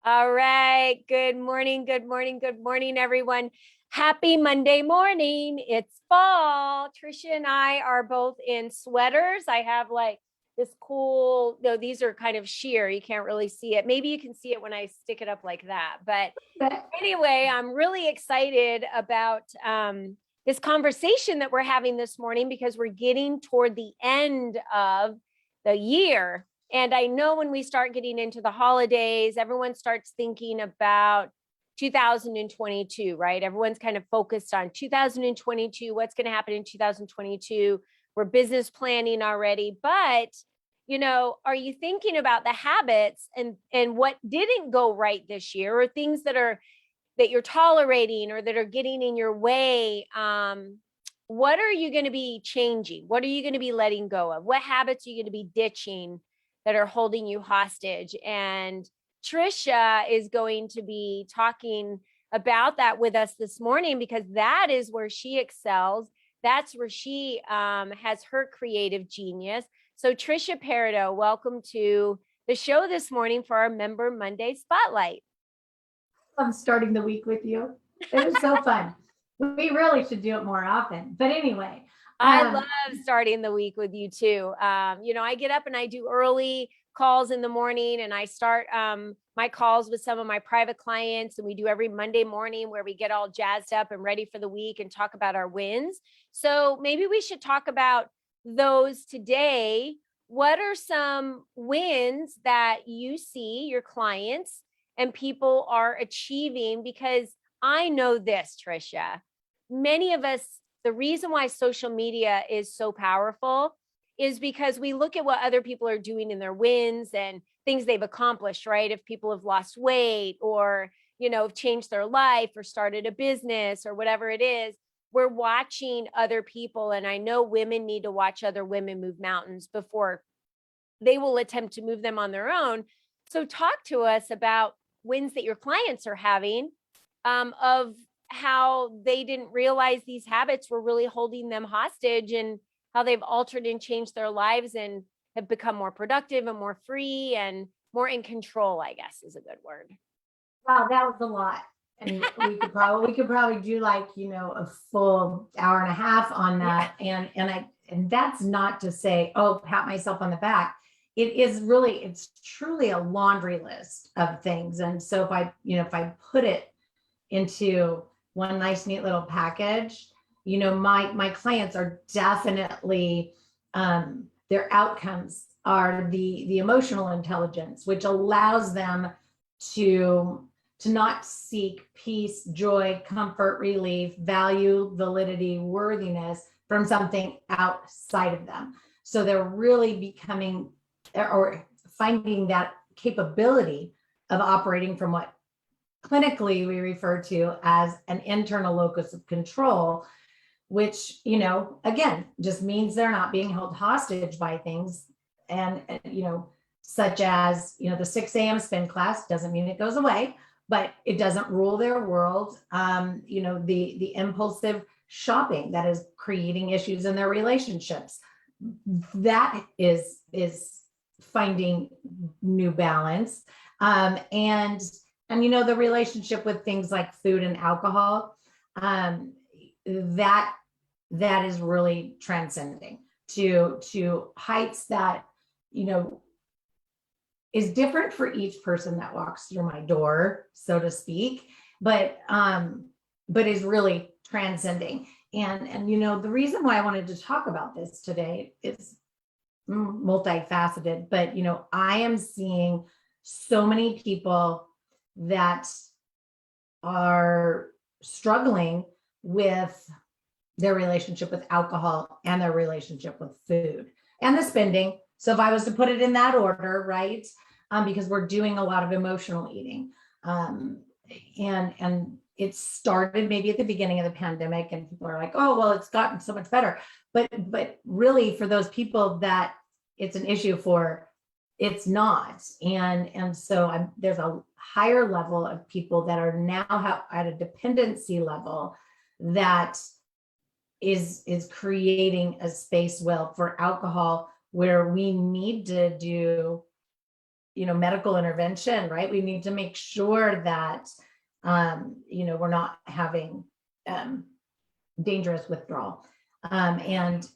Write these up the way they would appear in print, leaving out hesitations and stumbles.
All right. Good morning. Good morning. Good morning, everyone. Happy Monday morning. It's fall. Tricia and I are both in sweaters. I have like this cool, no, these are kind of sheer. You can't really see it. Maybe you can see it when I stick it up like that. But But anyway, I'm really excited about this conversation that we're having this morning because we're getting toward the end of the year. And I know when we start getting into the holidays, everyone starts thinking about 2022, right? Everyone's kind of focused on 2022, what's going to happen in 2022. We're business planning already, but are you thinking about the habits and what didn't go right this year, or things that you're tolerating or that are getting in your way? What are you going to be changing? What are you going to be letting go of? What habits are you going to be ditching that are holding you hostage? And Tricia is going to be talking about that with us this morning, because that is where she excels. That's where she has her creative genius. So Tricia Parido, welcome to the show this morning for our Member Monday Spotlight. I'm starting the week with you. It was so fun. We really should do it more often. But anyway, I love starting the week with you too. I get up and I do early calls in the morning, and I start my calls with some of my private clients, and we do every Monday morning where we get all jazzed up and ready for the week and talk about our wins. So maybe we should talk about those today. What are some wins that you see your clients and people are achieving? Because I know this, Tricia, many of us, the reason why social media is so powerful is because we look at what other people are doing in their wins and things they've accomplished, right? If people have lost weight or, have changed their life or started a business or whatever it is, we're watching other people. And I know women need to watch other women move mountains before they will attempt to move them on their own. So talk to us about wins that your clients are having, of how they didn't realize these habits were really holding them hostage, and how they've altered and changed their lives and have become more productive and more free and more in control, I guess is a good word. wow, that was a lot. And we could probably do like, a full hour and a half on that. And that's not to say, oh, pat myself on the back. It's truly a laundry list of things. And so if I put it into one nice neat little package, my clients are definitely, their outcomes are the emotional intelligence, which allows them to not seek peace, joy, comfort, relief, value, validity, worthiness from something outside of them. So they're really becoming or finding that capability of operating from what clinically we refer to as an internal locus of control, which, again, just means they're not being held hostage by things. And such as, the 6 a.m. spin class doesn't mean it goes away, but it doesn't rule their world. The impulsive shopping that is creating issues in their relationships, that is finding new balance. And the relationship with things like food and alcohol, that is really transcending to heights that is different for each person that walks through my door, so to speak, but is really transcending. And the reason why I wanted to talk about this today is multifaceted, but I am seeing so many people that are struggling with their relationship with alcohol and their relationship with food and the spending. So if I was to put it in that order, right? Because we're doing a lot of emotional eating. And it started maybe at the beginning of the pandemic, and people are like, oh, well, it's gotten so much better. But really, for those people that it's an issue for, it's not. And so there's a higher level of people that are now at a dependency level that is creating a space, well, for alcohol, where we need to do medical intervention, right? We need to make sure that, we're not having, dangerous withdrawal. And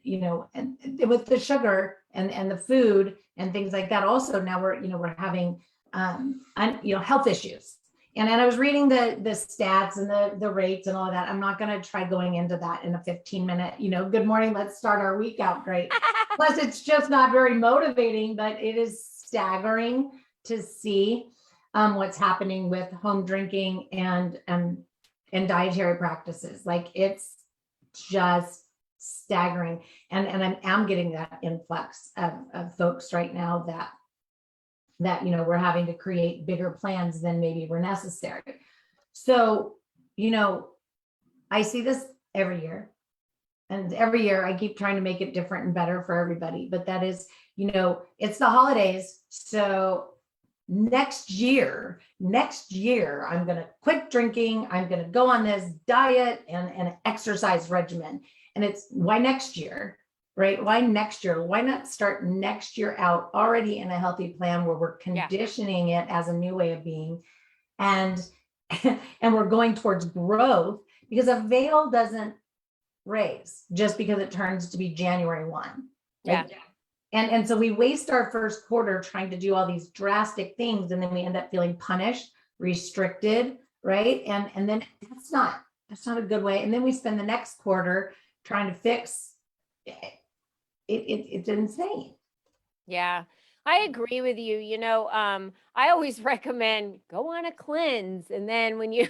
with the sugar and the food and things like that, also now we're having, health issues. And I was reading the stats and the rates and all of that. I'm not going to try going into that in a 15-minute, good morning, let's start our week out great. Plus, it's just not very motivating, but it is staggering to see what's happening with home drinking and dietary practices. Like, it's just staggering. And I'm getting that influx of folks right now that we're having to create bigger plans than maybe were necessary. So, I see this every year. And every year I keep trying to make it different and better for everybody. But that is, it's the holidays. So next year, I'm going to quit drinking. I'm going to go on this diet and exercise regimen. And it's why next year, right? Why next year? Why not start next year out already in a healthy plan where we're conditioning it as a new way of being, and we're going towards growth, because a veil doesn't raise just because it turns to be January 1. Right? Yeah. And so we waste our first quarter trying to do all these drastic things, and then we end up feeling punished, restricted, right? And then that's not a good way. And then we spend the next quarter trying to fix it. It's insane. Yeah, I agree with you. I always recommend go on a cleanse. And then when you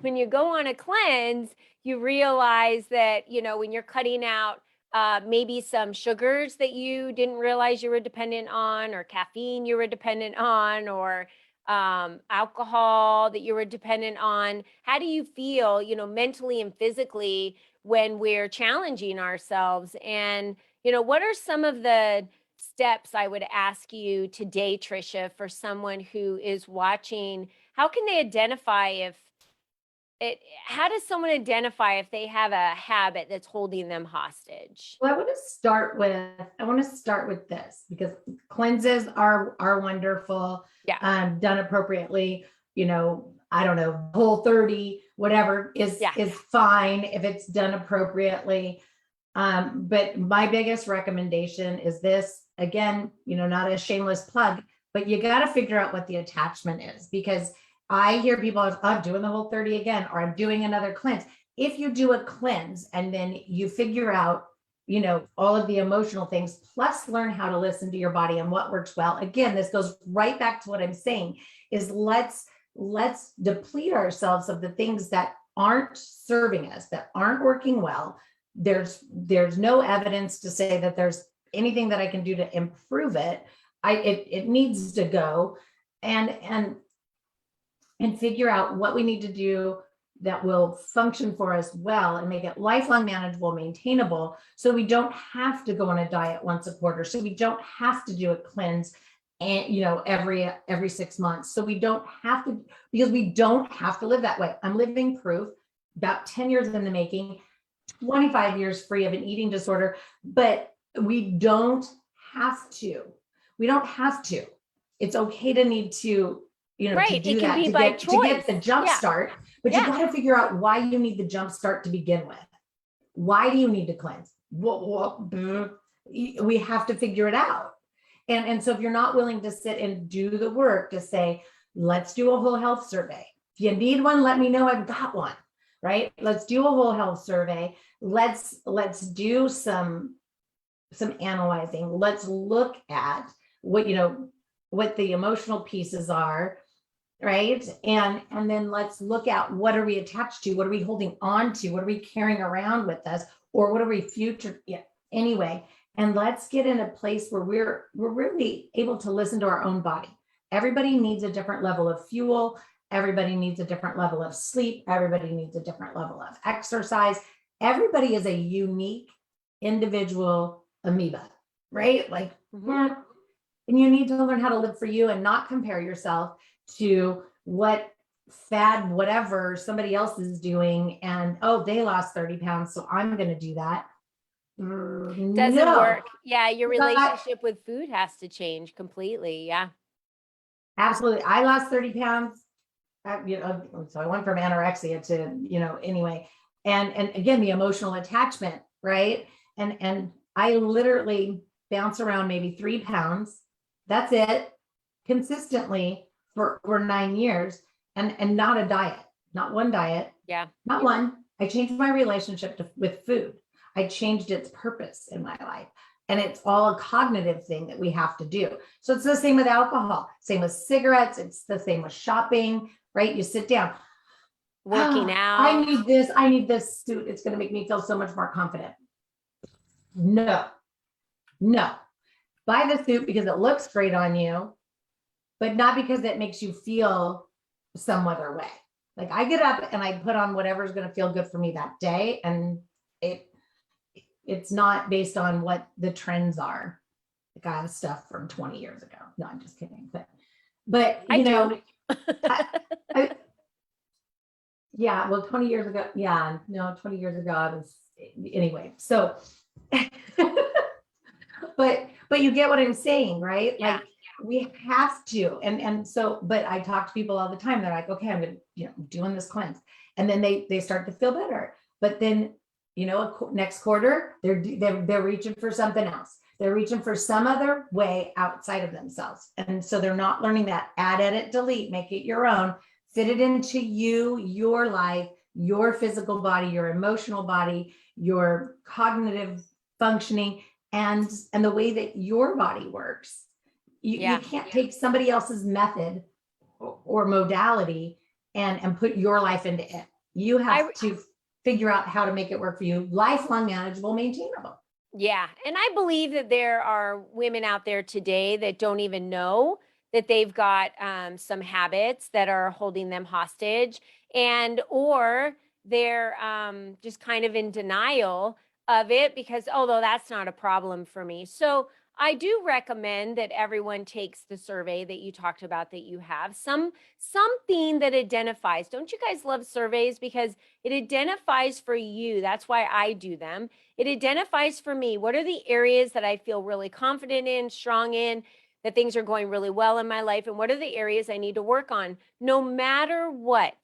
when you go on a cleanse, you realize that, when you're cutting out maybe some sugars that you didn't realize you were dependent on, or caffeine you were dependent on, or alcohol that you were dependent on. How do you feel, mentally and physically when we're challenging ourselves? And, what are some of the steps I would ask you today, Tricia, for someone who is watching? How can they identify how does someone identify if they have a habit that's holding them hostage? Well, I want to start with this, because cleanses are wonderful. Yeah. Done appropriately, I don't know, Whole30, whatever is fine if it's done appropriately. But my biggest recommendation is this, again, not a shameless plug, but you got to figure out what the attachment is, because I hear people, I'm doing the Whole30 again, or I'm doing another cleanse. If you do a cleanse and then you figure out, all of the emotional things, plus learn how to listen to your body and what works well. Again, this goes right back to what I'm saying is let's deplete ourselves of the things that aren't serving us, that aren't working well. There's no evidence to say that there's anything that I can do to improve it. It needs to go, and figure out what we need to do that will function for us well and make it lifelong, manageable, maintainable, so we don't have to go on a diet once a quarter, so we don't have to do a cleanse and every 6 months, so we don't have to, because we don't have to live that way. I'm living proof, about 10 years in the making, 25 years free of an eating disorder, but we don't have to. It's okay to need to, right. to do that, to get the jump start, but you got to figure out why you need the jump start to begin with. Why do you need to cleanse? We have to figure it out. And so if you're not willing to sit and do the work to say, let's do a whole health survey. If you need one, let me know. I've got one, right? Let's do a whole health survey. Let's do some analyzing. Let's look at what the emotional pieces are, right? And then let's look at what are we attached to? What are we holding on to? What are we carrying around with us? Or what are we anyway? And let's get in a place where we're really able to listen to our own body. Everybody needs a different level of fuel. Everybody needs a different level of sleep. Everybody needs a different level of exercise. Everybody is a unique individual amoeba, right? Like, and you need to learn how to live for you and not compare yourself to what fad, whatever somebody else is doing. And, oh, they lost 30 pounds, so I'm going to do that. Doesn't No, work. Yeah, your not relationship with food has to change completely. Yeah. absolutely. I lost 30 pounds. So I went from anorexia to, anyway. And again, the emotional attachment, right? And I literally bounce around maybe 3 pounds. That's it, consistently for 9 years, and not a diet, not one diet, Yeah. not one. I changed my relationship with food. I changed its purpose in my life. And it's all a cognitive thing that we have to do. So it's the same with alcohol, same with cigarettes. It's the same with shopping, right? You sit down. Working out. I need this suit. It's going to make me feel so much more confident. No, buy the suit because it looks great on you, but not because it makes you feel some other way. Like I get up and I put on whatever's going to feel good for me that day. And it's not based on what the trends are. Like I have stuff from 20 years ago. No, I'm just kidding. But yeah, well, 20 years ago. Yeah, no, 20 years ago, I was anyway. So, but you get what I'm saying, right? Yeah. Like we have to. And so, but I talk to people all the time. They're like, okay, I'm going to, doing this cleanse. And then they start to feel better. But then, next quarter, they're reaching for something else. They're reaching for some other way outside of themselves. And so they're not learning that add, edit, delete, make it your own, fit it into you, your life, your physical body, your emotional body, your cognitive functioning, and the way that your body works. You can't take somebody else's method or modality and put your life into it. You have to figure out how to make it work for you, lifelong, manageable, maintainable. Yeah. And I believe that there are women out there today that don't even know that they've got some habits that are holding them hostage, or they're just kind of in denial of it because, although that's not a problem for me. So I do recommend that everyone takes the survey that you talked about, that you have something that identifies. Don't you guys love surveys? Because it identifies for you. That's why I do them. It identifies for me, what are the areas that I feel really confident in, strong in, that things are going really well in my life, and what are the areas I need to work on? No matter what,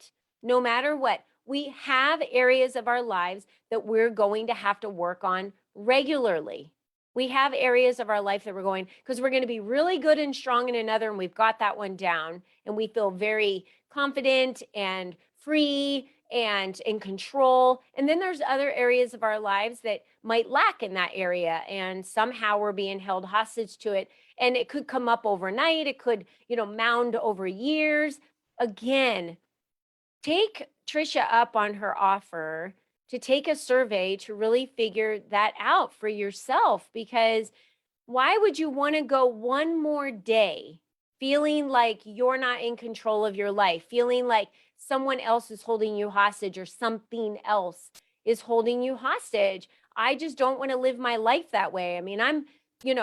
we have areas of our lives that we're going to have to work on regularly. We have areas of our life that we're going, because we're going to be really good and strong in another, and we've got that one down, and we feel very confident and free and in control. And then there's other areas of our lives that might lack in that area, and somehow we're being held hostage to it. And it could come up overnight. It could, mound over years. Again, take Tricia up on her offer to take a survey to really figure that out for yourself, because why would you want to go one more day feeling like you're not in control of your life, feeling like someone else is holding you hostage or something else is holding you hostage? I just don't want to live my life that way. I mean, I'm,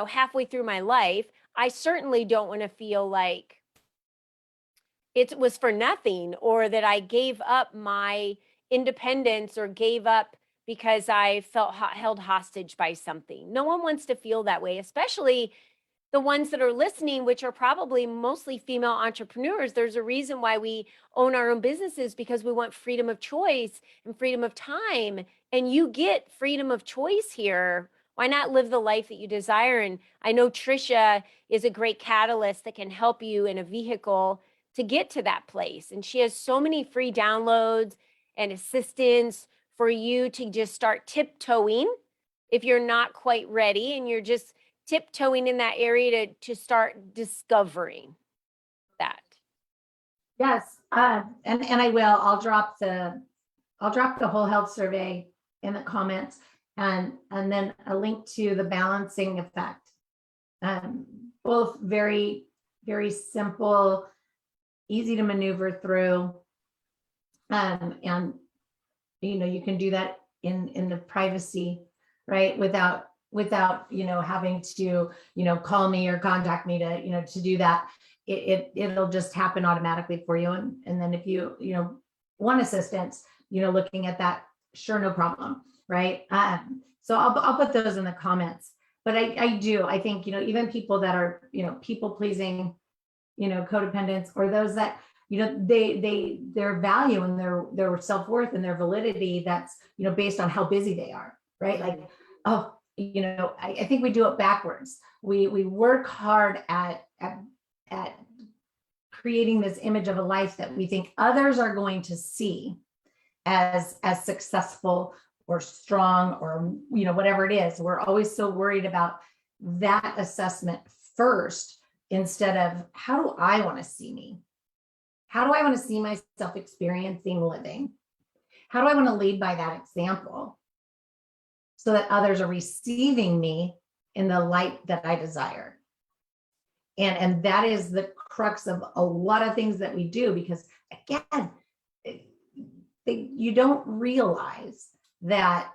halfway through my life. I certainly don't want to feel like it was for nothing, or that I gave up my independence or gave up because I felt held hostage by something. No one wants to feel that way, especially the ones that are listening, which are probably mostly female entrepreneurs. There's a reason why we own our own businesses, because we want freedom of choice and freedom of time. And you get freedom of choice here. Why not live the life that you desire? And I know Tricia is a great catalyst that can help you in a vehicle to get to that place. And she has so many free downloads and assistance for you to just start tiptoeing if you're not quite ready and you're just tiptoeing in that area to start discovering that. Yes. And I will, I'll drop the whole health survey in the comments, and then a link to the balancing effect. Both very, very simple, easy to maneuver through. And you can do that in the privacy, right? Without having to call me or contact me to do that. It'll just happen automatically for you. And then if you want assistance, looking at that, sure, no problem, right? So I'll put those in the comments. But I think, even people that are, people pleasing, codependents, or those that, their value and their self-worth and their validity, that's, based on how busy they are, right? Like, oh, I think we do it backwards. We work hard at creating this image of a life that we think others are going to see as successful or strong, or whatever it is. We're always so worried about that assessment first, instead of, how do I want to see me? How do I want to see myself experiencing living? How do I want to lead by that example, so that others are receiving me in the light that I desire? And that is the crux of a lot of things that we do, because again, you don't realize that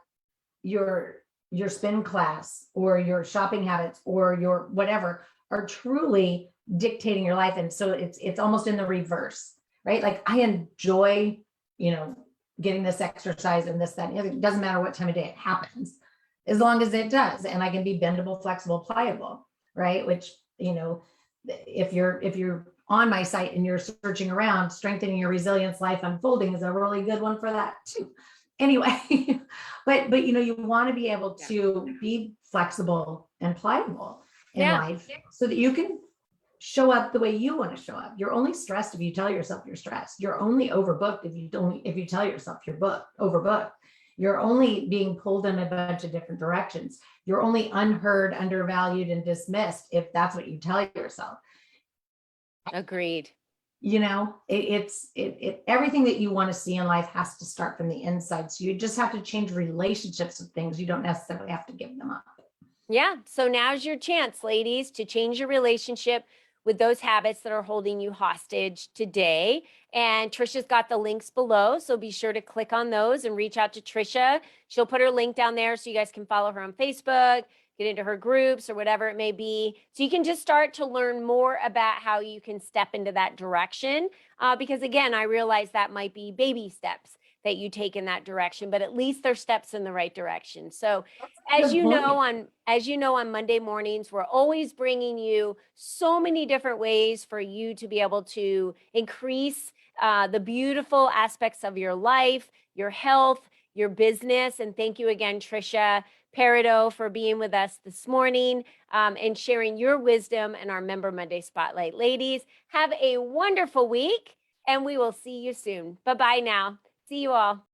your spin class or your shopping habits or your whatever are truly dictating your life. And so it's almost in the reverse, right? Like, I enjoy, getting this exercise and this, that, and it doesn't matter what time of day it happens, as long as it does. And I can be bendable, flexible, pliable, right? Which, if you're on my site and you're searching around, strengthening your resilience, life unfolding is a really good one for that too. Anyway, but you want to be able to be flexible and pliable in life, so that you can show up the way you want to show up. You're only stressed if you tell yourself you're stressed. You're only overbooked if you tell yourself you're overbooked. You're only being pulled in a bunch of different directions. You're only unheard, undervalued, and dismissed if that's what you tell yourself. Agreed. Everything that you want to see in life has to start from the inside. So you just have to change relationships with things. You don't necessarily have to give them up. Yeah. So now's your chance, ladies, to change your relationship with those habits that are holding you hostage today. And Tricia's got the links below, so be sure to click on those and reach out to Tricia. She'll put her link down there so you guys can follow her on Facebook, get into her groups, or whatever it may be. So you can just start to learn more about how you can step into that direction. Because again, I realize that might be baby steps that you take in that direction, but at least they're steps in the right direction. So as you know, on Monday mornings, we're always bringing you so many different ways for you to be able to increase the beautiful aspects of your life, your health, your business. And thank you again, Tricia Parido, for being with us this morning and sharing your wisdom in our Member Monday Spotlight. Ladies, have a wonderful week, and we will see you soon. Bye-bye now. See you all.